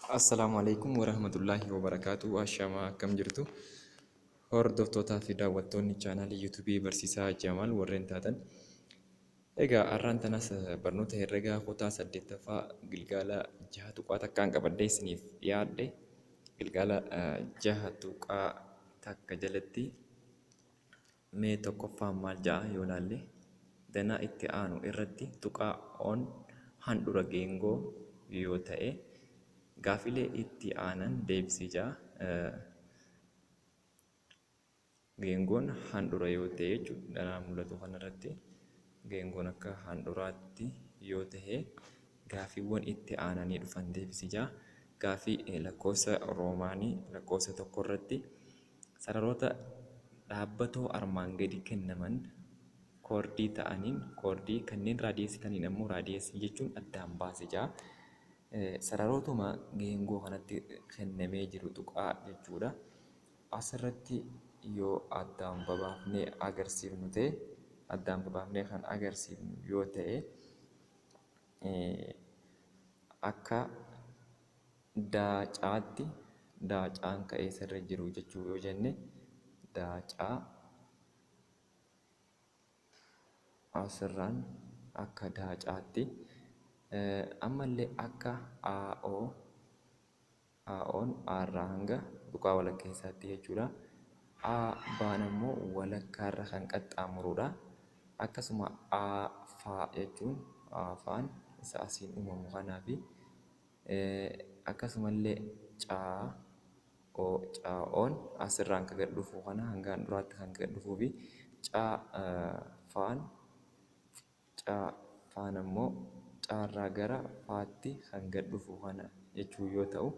Assalamualaikum warahmatullahi wabarakatuh. Ashamaa akkam jirtu? Hordoftootaa fi daawwattoonni chaanaalii yuutuubii barsiisaa Jamaal warreen taatan. Egaa har'aan tanas barnoota herregaa kutaa 8ffaa gilgaala 6 tuqaa takkaan qabadhee isiniif dhiyaadhe. Gilgaala 6 tuqaa takka jalatti mee tokkoffaan maal ja'a yoo ilaalle danaa itti aanu irratti tuqaa on handhuura geengoo yoo ta'e gaafilee itti aanan deebisii ja'a. Geengoon handhuura yoo ta'e jechuudha. Danaa mul'atu kanarratti geengoon akka handhuuraatti yoo ta'e gaafiiwwan itti aananii dhufan deebisii ja'a. Gaafii lakkoofsa roomaanii lakkoofsa tokko irratti sararoota dhaabbatoo armaan gadi kennaman koordii ta'aniin koordii kanneen raadiyeessitaniin ammoo raadiyeessii jechuun addaan baase ja'a. Sararootuma geengoo kanatti kennamee jiru tuqaa jechuudha. Asirratti yoo addaan babaafnee agarsiifnu ta'e addaan babaafnee kan agarsiifnu yoo ta'e akka daacaatti daacaan ka'ee sirra jiru jechuu yoo jenne daacaa asirraan akka daacaatti ammallee akka aa'oon aarraa hanga tuqaa walakkeessaatti jechuudha. Baan ammoo walakkaarra kan qaxxaamurudha. Akkasuma faa jechuun afaan isa asiin uumamu kanaa fi akkasumallee caa'oon asirraan kan gad dhufu kana hanga handhuuraatti kan gad dhufuu fi faan ammoo caarraa gara faatti kan gad dhufu kana jechuu yoo ta'u,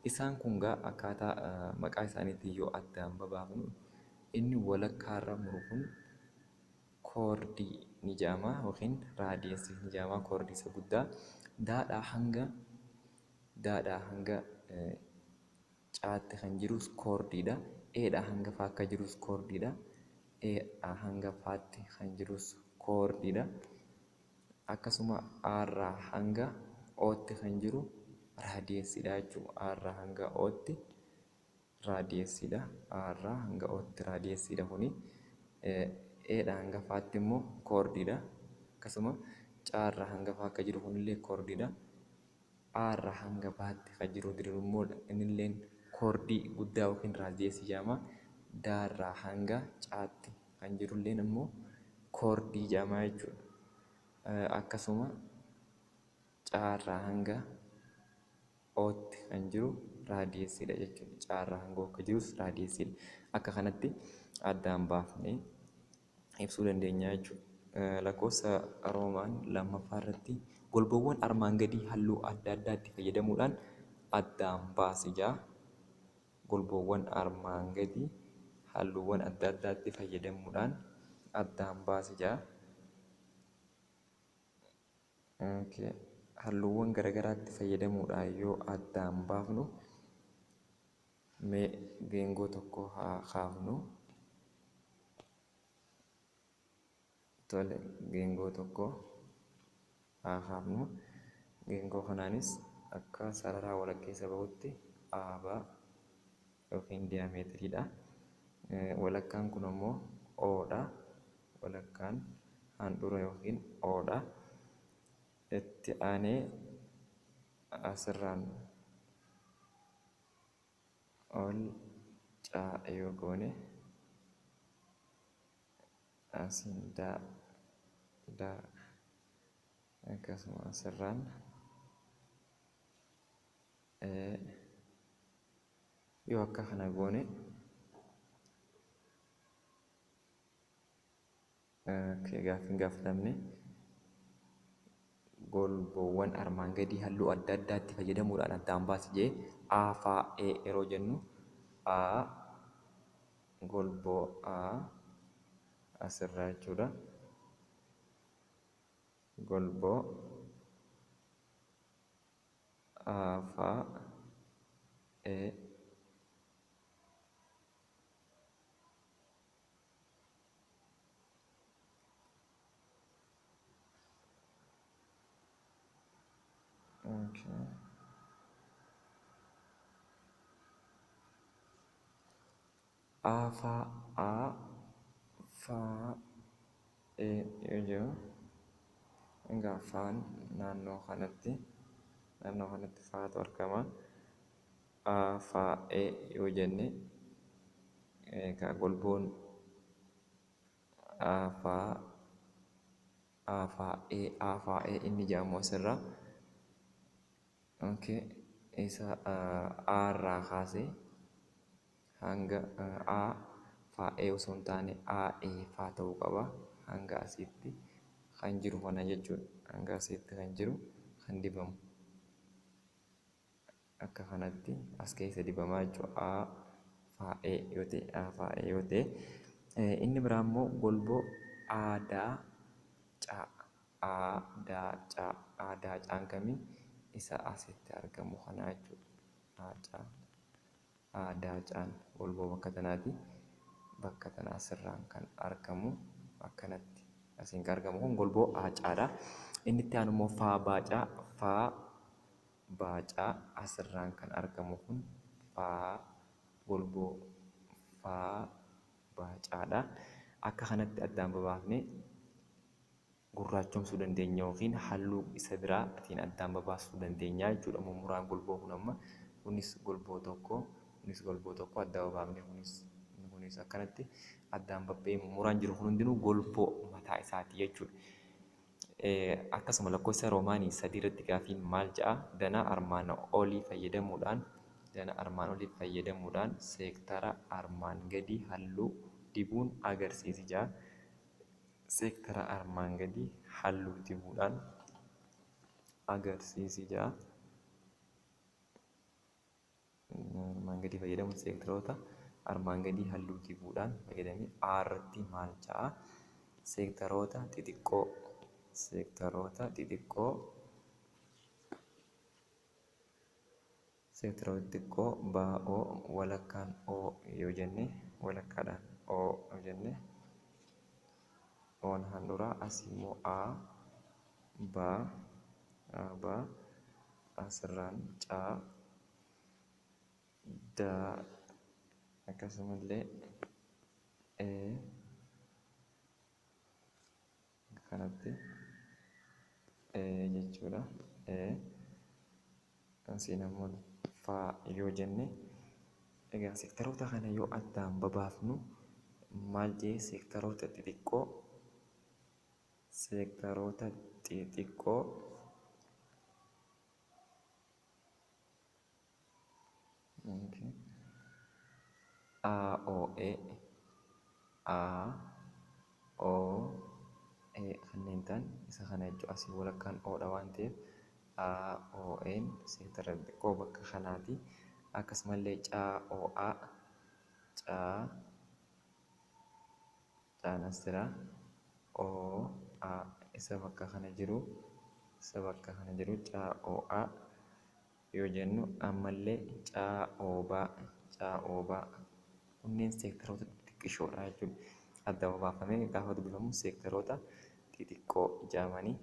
isaan kun gaa akkaataa maqaa isaaniitiin yoo addaan babaafnu inni walakkaarra muru kun koordii ni jedhama yookiin raadiyeensii ni jedhama. Koordii isa guddaa daadhaa hanga caatti kan jirus koordiidha. Eedhaa hanga faa akka jirus koordiidha. Eedhaa hanga faatti kan jirus koordiidha. Akkasuma aarraa hanga ootti kan jiru raadiyeessiidha jechuudha. Aarraa hanga ootti raadiyeessiidha. Aarraa hanga ootti raadiyeessiidha kuni. Eedhaa hanga faatti immoo koordiidha. Akkasuma caarraa hanga faa akka jiru kunillee koordiidha. Aarraa hanga baatti kan jiru immoo innillee koordii guddaa yookiin raadiyeessii jedhama. Daarraa hanga caatti kan jirullee immoo koordii jedhama jechuudha. Akkasuma caarraa hanga ootti kan jiru raadiyeessiidha jechuudha. Caarraa hanga akka jirus raadiyeessiidha. Akka kanatti addaan baafnee ibsuu dandeenya jechuudha. Lakkoofsa roomaan lammaffaa irratti golboowwan armaan gadii halluu adda addaatti fayyadamuudhaan addaan baasi ja'a. Golboowwan armaan gadii halluuwwan adda addaatti fayyadamuudhaan addaan baasi ja'a. Halluuwwan garaagaraatti fayyadamuudhaan yoo addaan baafnu mee geengoo tokko haa kaafnu. Geengoo tokko haa kaafnu. Geengoo kanaanis akka sararaa walakkeessa bahutti aabaa yookiin diyaameetiriidha. Walakkaan kun ammoo oodha. Walakkaan handhuura yookiin oodha. Itti aanee asirraan ol caa'e yoo goone asiin daa akkasuma asirraan yoo akka kana goone gaafiin gaafatamne golboowwan armaan gadii halluu adda addaatti fayyadamuudhaan addaan baasi jedhee faa yeroo jennu golboo asirraa jechuudha. Golboo faa A fa a fa yoo jiru egaa faan naannoo kanatti faatu argama. A fa yoo jenne egaa golboon a fa inni jedhamu asirra isa a irraa kaasee hanga a fa osoo hin taane a faa ta'uu qaba. Hanga asitti kan jiru kana jechuudha. Hanga asitti kan jiru kan dibamu akka kanatti as keessa dibamaa jechuudha. A faa yoo ta'e inni biraa immoo golboo aadaa caa'aan kamii isa asitti argamu kana jechuudha. Aadaa caa'aan golboo bakka tanaati. Bakka tana asirraan kan argamu akkanatti asiin kan argamu kun golboo aacaadha. Inni itti aanu immoo faa baacaa asirraan kan argamu kun golboo faa baacaadha. Akka kanatti addaan babaafnee gurraachomsuu dandeenya yookiin halluu isa biraatiin addaan babaasuu dandeenya jechuudha. Mummuraan golboo kun amma kunis golboo tokko addaan babaafnee kunis akkanatti addaan babbee mummuraan jiru kun hundinuu golboo mataa isaati jechuudha. Akkasuma lakkoofsa roomaanii 3 irratti gaafiin maal jedha? Dana armaan olii fayyadamuudhaan seektara armaan gadii halluu dibuun agarsiisi jedha. Seektara armaan gadii halluu dibuudhaan agarsiisi jedha. Armaan gadii fayyadamuun seektaroota armaan gadii halluu dibuudhaan fayyadamee A irratti maal jedha? Seektaroota xixiqqoo baa'oo walakkaan O yoo jenne walakkaadhaan O yoo jenne oon handhuraa asii immoo A ba asirraan caa daa akkasumallee kanatti jechuudha. Asiin ammoo faa yoo jenne egaa seektaroota kana yoo addaan babaafnu maal jee seektaroota xixiqqoo AOE kanneen ta'an isa kana jechuudha. Asii walakkaan Oodha waan ta'eef AON seektara xixiqqoo bakka kanaati. Akkasumallee CAOA caan as jira. OA isa bakka kana jiru CAOA yoo jennu ammallee CAOBA kunneen seektaroota xixiqqishoodha jechuudha. Adda baafamee gaafa dubbifamu seektaroota xixiqqoo jedhamanii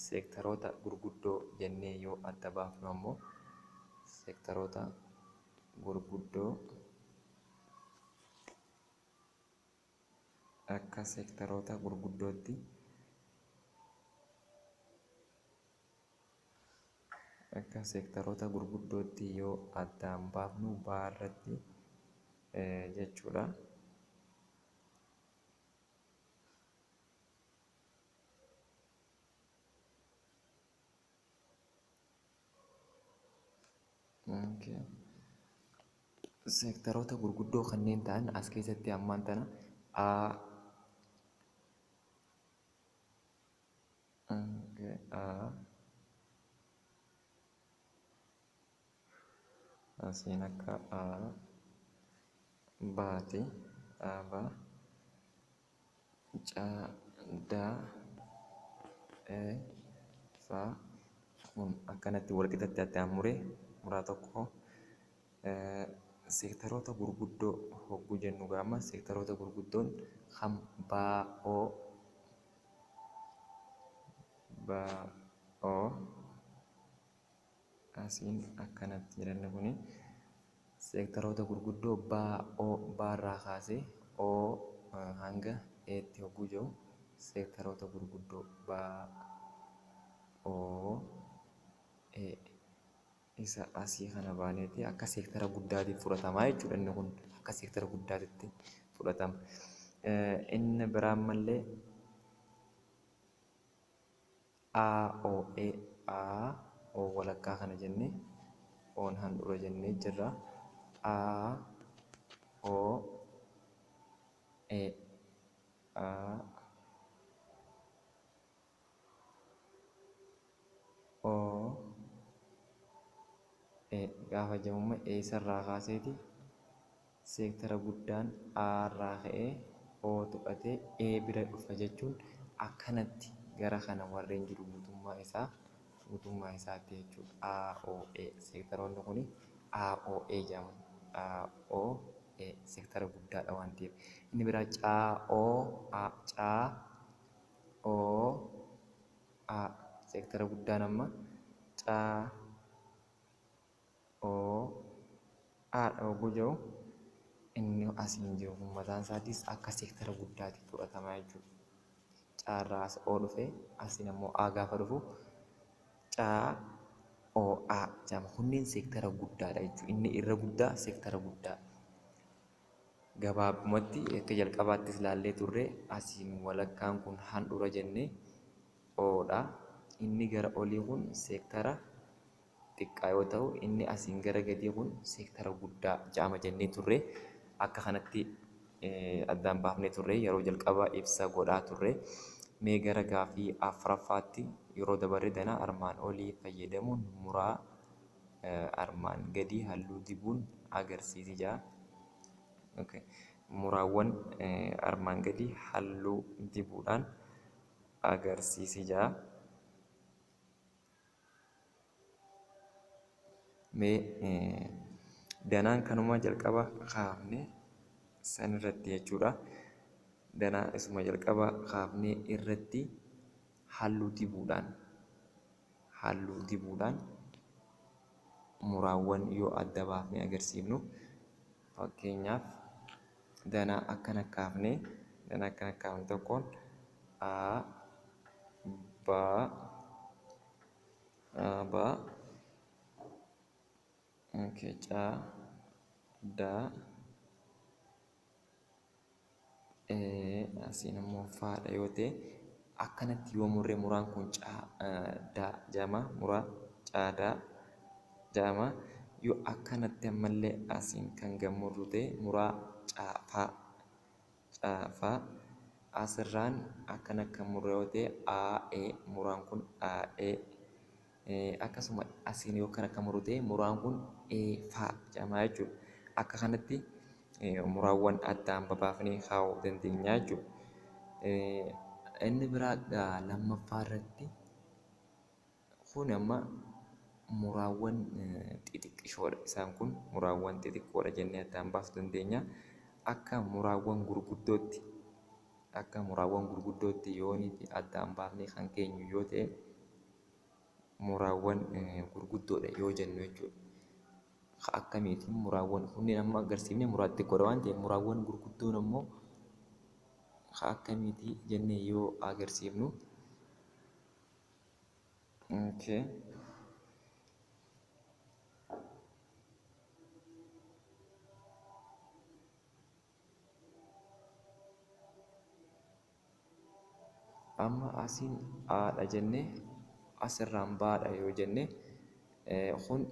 seektaroota gurguddoo jennee yoo adda baafnu ammoo seektaroota gurguddoo akka seektaroota gurguddootti yoo addaan baafnu baarratti jechuudha. Seektaroota gurguddoo kanneen ta'an as keessatti ammaan tana asiin akka baati aba caadaa faa kun akkanatti walqixatti addaan muraa tokko seektaroota gurguddoo hogguu jennu gaama seektaroota gurguddoon kan baa'oo asiin akkanatti jedhanne kuni seektaroota gurguddoo baarraa kaasee o hanga eetti hogguu jiru seektaroota gurguddoo o e isa asii kana baaneeti akka seektara guddaatiif fudhatamaa jechuudha. Inni kun akka seektara guddaatitti fudhatama. Inni biraan mallee AOE A O walakkaa kana jennee oon handhuura jennee jirra. A O E A O gaafa jedhamu isarraa kaaseeti seektara guddaan A irraa ka'ee O tuqatee E bira dhufa jechuun akkanatti gara kana warreen jiru guutummaa isaatti jechuudha. AOE seektaroonni kun AOE jedhamu. AOE seektara guddaadha waan ta'eef. Inni biraa CAO seektara guddaan amma CAO hogguu jiru inni asiin jiru kun mataan isaatis akka seektara guddaatti fudhatamaa jechuudha. Caarraa as O dhufee asiin ammoo A gaafa dhufu CAOA jedhama. Kunneen seektara guddaadha jechuudha. Inni irra guddaa seektara guddaa. Gabaabumatti akka jalqabaattis ilaallee turre asiin walakkaan kun handhuura jennee Oodha. Inni gara olii kun seektara xiqqaa yoo ta'u inni asiin gara gadii kun seektara guddaa jedhama jennee turre akka kanatti addaan baafnee turre yeroo jalqabaa ibsa godhaa turre. Mee gara gaaffii afuraffaatti yeroo dabarre danaa armaan olii fayyadamuun muraa armaan gadii halluu dibuun agarsiisi jedha. Muraawwan armaan gadii halluu dibuudhaan agarsiisi jedha. Mee danaan kanuma jalqaba kaafne san irratti jechuudha. Danaa isuma jalqaba kaafnee irratti halluu dibuudhaan muraawwan yoo adda baafnee agarsiifnu fakkeenyaaf danaa akkana kaafne tokkoon asiin immoo faadha yoo ta'e akkanatti yoo murree muraan kun caadaa jedhama. Muraa caadaa jedhama. Yoo akkanatti ammallee asiin kan gammurru ta'e muraa caafaa asirraan akkana kan murre yoo ta'e AE muraan kun AE akkasuma asiin yoo kana kan murru ta'e muraan kun EFA jedhama jechuudha. Akka kanatti muraawwan addaan babaafnee kaa'uu dandeenya jechuudha. Inni biraa lammaffaa irratti kun amma muraawwan xixiqqishoodha. Isaan kun muraawwan xixiqqoodha jennee addaan baasuu dandeenya. Akka muraawwan gurguddootti yoo addaan baafnee kan keenyu yoo ta'e muraawwan gurguddoodha yoo jennu jechuudha. Akkamiitiin muraawwan kunneen amma agarsiifne muraa xixiqqoodha waan ta'eef muraawwan gurguddoon ammoo akkamiitii jennee yoo agarsiifnu amma asiin Aadha jennee asirraan Baadha yoo jenne kun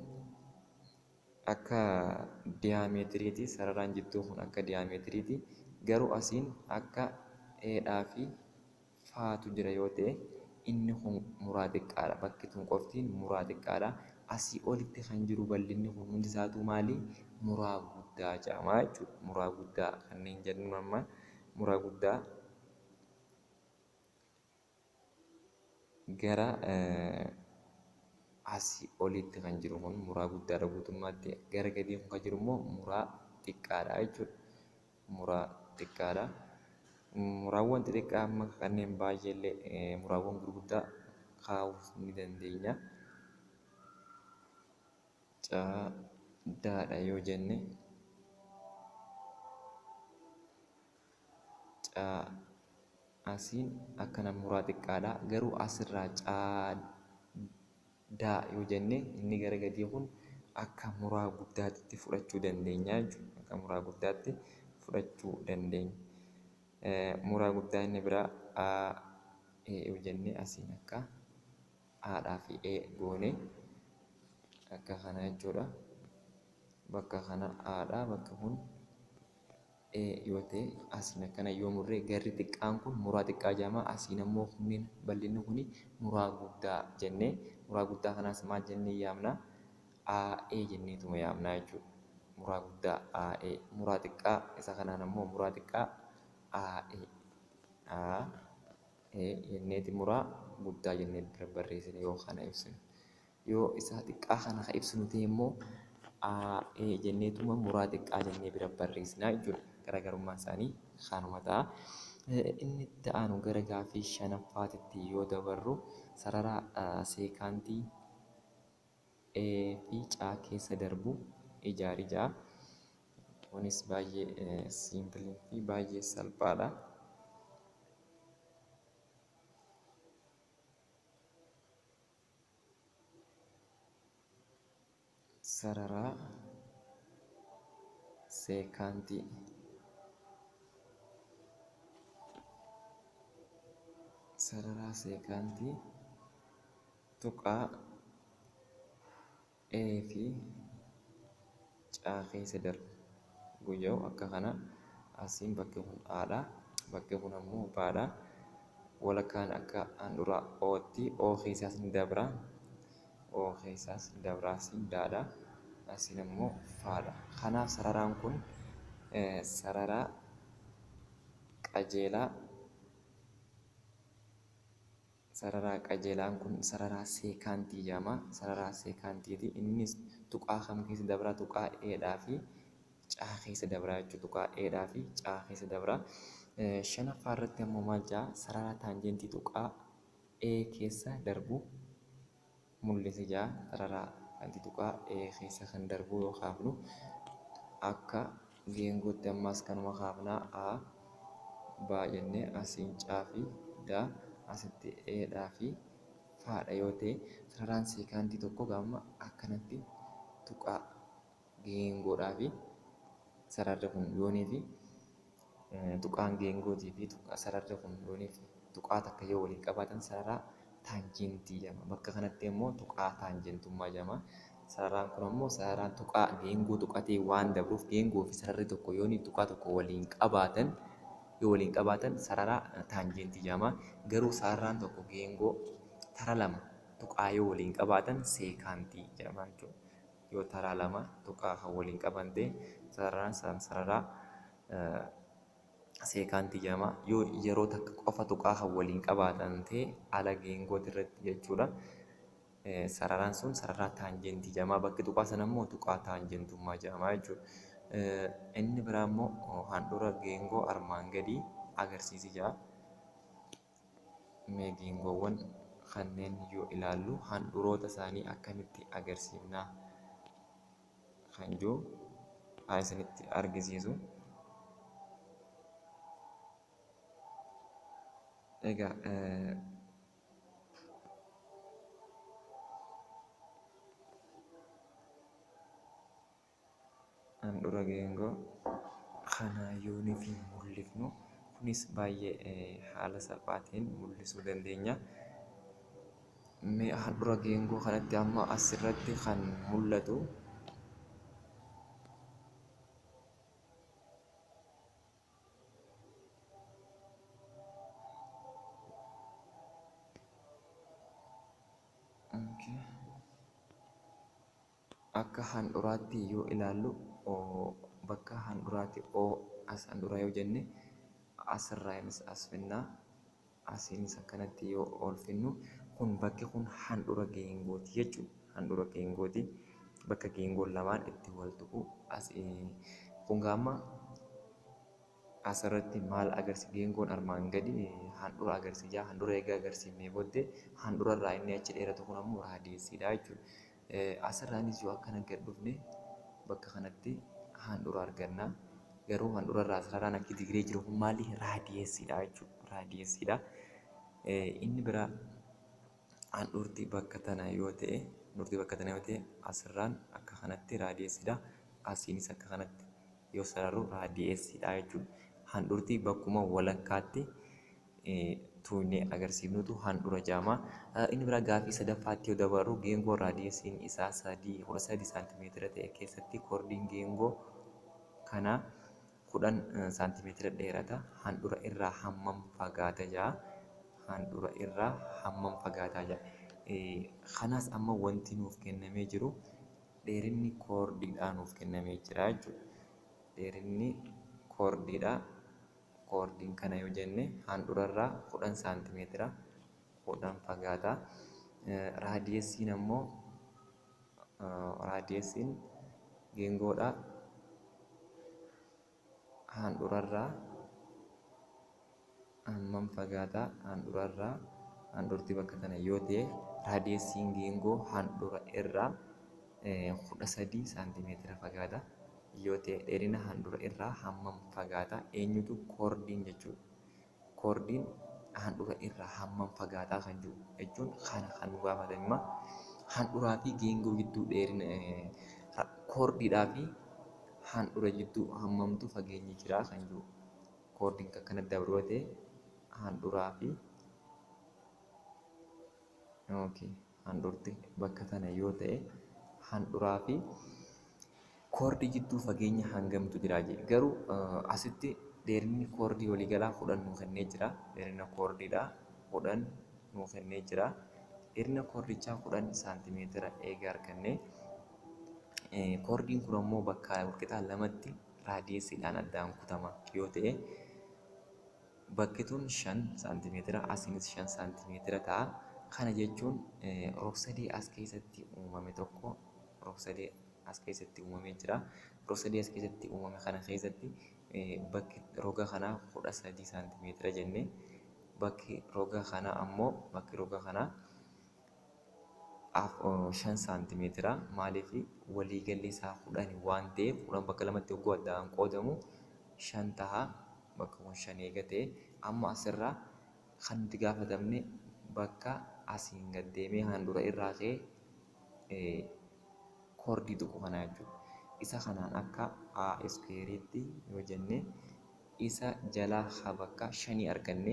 akka diyaameetiriiti. Sararaan jidduu kun akka diyaameetiriiti. Garuu asiin akka Eedhaa fi Faatu jira yoo ta'e inni kun muraa xiqqaadha. Bakki tun qoftiin muraa xiqqaadha. Asii olitti kan jiru bal'inni kun hundi isaatu maali? Muraa guddaa jedhama jechuudha. Muraa guddaa kanneen jennu amma muraa guddaa gara asii olitti kan jiru kun muraa guddaadha guutummaatti. Gara gadii kan jiru immoo muraa xiqqaadha jechuudha. Muraa xiqqaadha. Muraawwan xixiqqaa amma kanneen baay'eellee muraawwan gurguddaa kaa'uu ni dandeenya. daadha yoo jenne caa asiin akkana muraa xiqqaadha. Garuu asirraa daa yoo jenne inni gara gadii kun akka muraa guddaatti fudhachuu dandeenya jechuudha. Akka muraa guddaatti fudhachuu dandeenya. Muraa guddaa inni biraa yoo jenne asiin akka aadhaa fi goone akka kana jechuudha. Bakka kana aadhaa, bakka kun yoo ta'e asiin akkana yoo murree garri xiqqaan kun muraa xiqqaa jedhama. Asiin ammoo kunneen bal'inni kun muraa guddaa jennee muraa guddaa kanaas maal jennee yaamna? AE jenneetuma yaamna jechuudha. Muraa guddaa AE, muraa xiqqaa isa kanaan ammoo muraa xiqqaa AE. AE jenneeti muraa guddaa jennee barreessine yoo kana ibsinu. Yoo isa xiqqaa kana ka ibsinu ta'e immoo AE jenneetuma muraa xiqqaa jennee bira barreessina jechuudha. Garaagarummaan isaanii kanuma ta'a. Inni itti aanu gara gaaffii shanaffaatitti yoo dabarru sarara seekaantii fi caa keessa darbu ijaari ja'a. Kunis baay'ee siimpilii fi baay'ee salphaadha. Sarara seekaantii tuqaa fi caa keessa darbu guyya'u akka kana asiin bakki kun aadha, bakki kun ammoo baadha. Walakkaan akka handhuraa ootti oo keessaas ni dabra, oo keessaas dabra asiin daadha, asiin ammoo faadha. Kanaaf sararaan kun sarara qajeelaa. Sarara qajeelaan kun sarara seekaantii jedhama. Sarara seekaantiiti. Innis tuqaa kam keessa dabra? Tuqaa eedhaa fi caa keessa dabra jechuudha. Tuqaa eedhaa fi caa keessa dabra. Shanaffaa irratti ammoo maal jedha? Sarara taanjentii tuqaa e keessa darbu mul'isa jedha. Sarara taanjentii tuqaa e keessa kan darbu yoo kaafnu akka geengootti ammas kanuma kaafnaa. A baay'annee asiin caa fi daa asitti eedhaa fi faadha yoo ta'e sararaan seekaantii tokko gama akkanatti tuqaa geengoodhaa fi sararri kun yoonii fi tuqaan geengootii fi sararri kun yoonii fi tuqaa takka yoo waliin qabaatan sararaa taanjentii jedhama. Bakka kanatti immoo tuqaa taanjentummaa jedhama. Sararaan kun ammoo sararaan tuqaa geengoo tuqatee waan dabruuf geengoo fi sararri tokko yoonii tuqaa tokko waliin qabaatan yoo waliin qabaatan sarara taanjentii jedhama. Garuu sararaan tokko geengoo tara lama tuqaa yoo waliin qabaatan seekaantii jedhama jechuudha. Yoo tara lama tuqaa kan waliin qaban ta'e sararaan sararaa seekaantii jedhama. Yoo yeroo takka qofa tuqaa kan waliin qabaatan ta'e ala geengooti irratti jechuudha. Sararaan sun sararaa taanjentii jedhama. Bakki tuqaa sana immoo tuqaa taanjentummaa jedhama jechuudha. Inni biraa immoo handhuura geengoo armaan gadii agarsiisi jedha. Mee geengoowwan kanneen yoo ilaallu handhuroota isaanii akkamitti agarsiifna kan jiru haa isinitti argisiisu. Egaa handhuura geengoo kana yoonii fi mul'ifnu kunis baay'ee haala salphaatiin mul'isuu dandeenya. Mee handhuura geengoo kanatti amma asirratti kan mul'atu akka handhuuraatti yoo ilaallu bakka handhuuraatti as handhuuraa yoo jenne asirraanis as finnaa asiinis akkanatti yoo ol finnu kun bakki kun handhuura geengooti jechuudha. Handhuura geengooti bakka geengoon lamaan itti wal tuqu kun gaama asirratti maal agarsiisa? Geengoon armaan gadi handhuura agarsiisa. Handhuura egaa agarsiifnee booddee handhuura irraa inni achi dheeratu kun ammoo raadiyeesiidha jechuudha. Asirraanis yoo akkana gad dhufne bakka kanatti handhuura arganna. Garuu handhuura irraa sararaan akka digree jiru kun maali? Raadiyeesiidha jechuudha. Raadiyeesiidha. Inni biraa handhuurti bakka tana yoo ta'e, asirraan akka kanatti raadiyeesiidha. Asiinis akka kanatti yoo sararu raadiyeesiidha jechuudha. Handhuurti bakkuma walakkaatti tuunnee agarsiifnutu handhuura jedhama. Inni biraa gaaffii sadaffaatti yoo dabarru geengoo raadiyeesiin isaa 13 saantimeetira ta'e keessatti koordiin geengoo kana 10 saantimeetira dheerata. Handhuura irraa hammam fagaata jedha. Handhuura irraa hammam fagaataa jedha. Kanas amma wanti nuuf kennamee jiru dheerinni koordiidhaan nuuf kennamee jira jechuudha. Dheerinni koordiidha. Koordiin kana yoo jenne handhuura irraa 10 saantimeetira 10 fagaata. Raadiyeesiin ammoo raadiyeesiin geengoodha. Handhuura irraa hammam fagaata? Handhuura irraa handhuurti bakka tana yoo ta'e raadiyeesiin geengoo handhuura irraa 13 saantimeetira fagaata. Yoo ta'e dheerina handhuura irraa hammam fagaata? Eenyutu koordiin jechuudha. Koordiin handhuura irraa hammam fagaataa kan jiru jechuun kana kan nu gaafatanima. Handhuuraa fi geengoo gidduu dheerina koordiidhaa fi handhuura gidduu hammamtu fageenyi jira kan jiru. Koordiin kan kanatti dabru yoo ta'e handhuuraa fi handhuurti bakka tana yoo ta'e handhuuraa fi koordii gidduu fageenya hangamtu jira jedhe. Garuu asitti dheerinni koordii waliigalaa 10 nuu kennee jira. Dheerina koordiidhaa 10 nuu kennee jira. Dheerina koordichaa 10 saantimeetira eega arganne. Koordiin kun ammoo bakka walqixaa lamatti raadiyeesiidhaan addaan kutama yoo ta'e bakki tun 5 saantimeetira asiinis 5 saantimeetira ta'a. Kana jechuun rog-sadee as keessatti uumame tokko rog-sadee as keessatti uumamee jira. Rog-sadee as keessatti uumame kana keessatti bakki roga kanaa 13 saantimeetira jennee bakki roga kanaa ammoo 5 saantimeetira. Maaliif waliigalli isaa 10 waan ta'eef 10 bakka lamatti yogguu addaan qoodamu 5 ta'a. Bakka kun 5 eega ta'e amma asirraa kan nuti gaafatamne bakka asiin gad deemee handhuura irraa ka'ee koordii tuqu kana jechuudha. Isa kanaan akka a iskuweeriitti yoo jenne isa jalaa haa bakka 5 arganne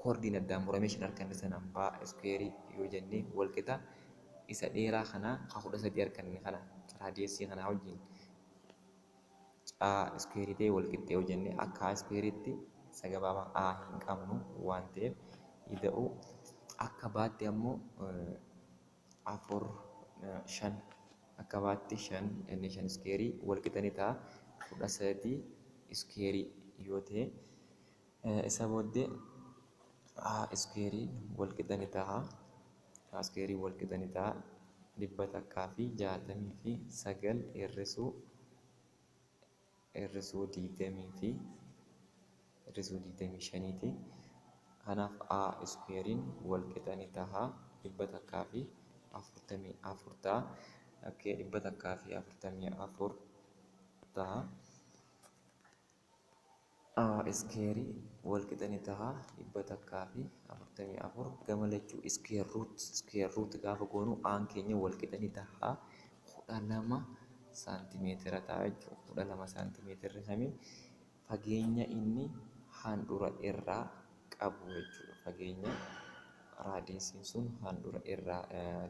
koordiin addaan muramee 5 arganne sanaan b iskuweerii yoo jenne walqixa isa dheeraa kanaa haa 13 arganne kana raadiyeesii kanaa wajjin a iskuweerii ta'e walqixxee yoo jenne akka a iskuweeriitti isa gabaabaa a hin qabnu waan ta'eef ida'u akka baatti ammoo 5 akka baatti 5 inni 5 iskuweerii walqixa ni ta'a 13 iskuweerii yoo ta'e isa booddee iskuweerii walqixa ni ta'a. Iskuweerii walqixa ni ta'a 169 hir'isuu 25ti. Kanaaf a iskuweeriin walqixa ni ta'a 144 ta'a. Okkee 144 ta'a. Iskuweerii walqixa ni ta'a 144 gama lachuu iskuweer ruut gaafa goonu aan keenya walqixa ni ta'a 12 saantimeetira ta'a jechuudha. 12 saantimeetirri kamiin fageenya inni handhuura irraa qabu jechuudha. Fageenya raadiyeesiin sun handhuura irraa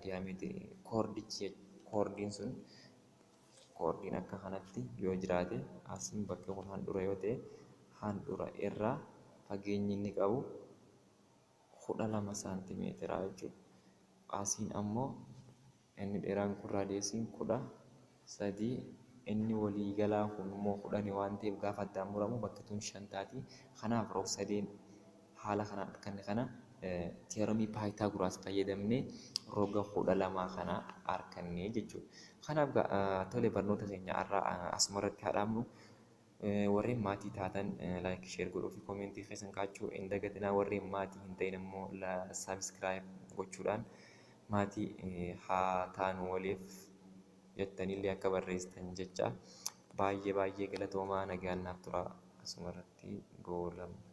diyaameetirii koordiin sun koordiin akka kanatti yoo jiraate asiin bakka kun handhuura yoo ta'e handhuura irraa fageenyi inni qabu 12 saantimeetira jechuudha. Asiin ammoo inni dheeraan kun raadiyeesiin 13 inni waliigalaa kun immoo 10 waan ta'eef gaafa addaan muramu bakki tun 5 taati. Kanaaf rog-sadeen haala kanaan arganne kana tiyooremii paayitaagoraas fayyadamnee roga 12 kana arganne jechuudha. Kanaaf tole barnoota keenya har'aa asumarratti haa dhaabnu. Warreen maatii taatan laayik sheer godhuu fi koomentii keessan kaachuu hin dagatinaa. Warreen maatii hin ta'in immoo saabskiraayib gochuudhaan maatii haa taanu waliif. jettaniillee akka barreessitan jecha baay'ee baay'ee galatoomaa nagaan naaf tura. Asumarratti goolama.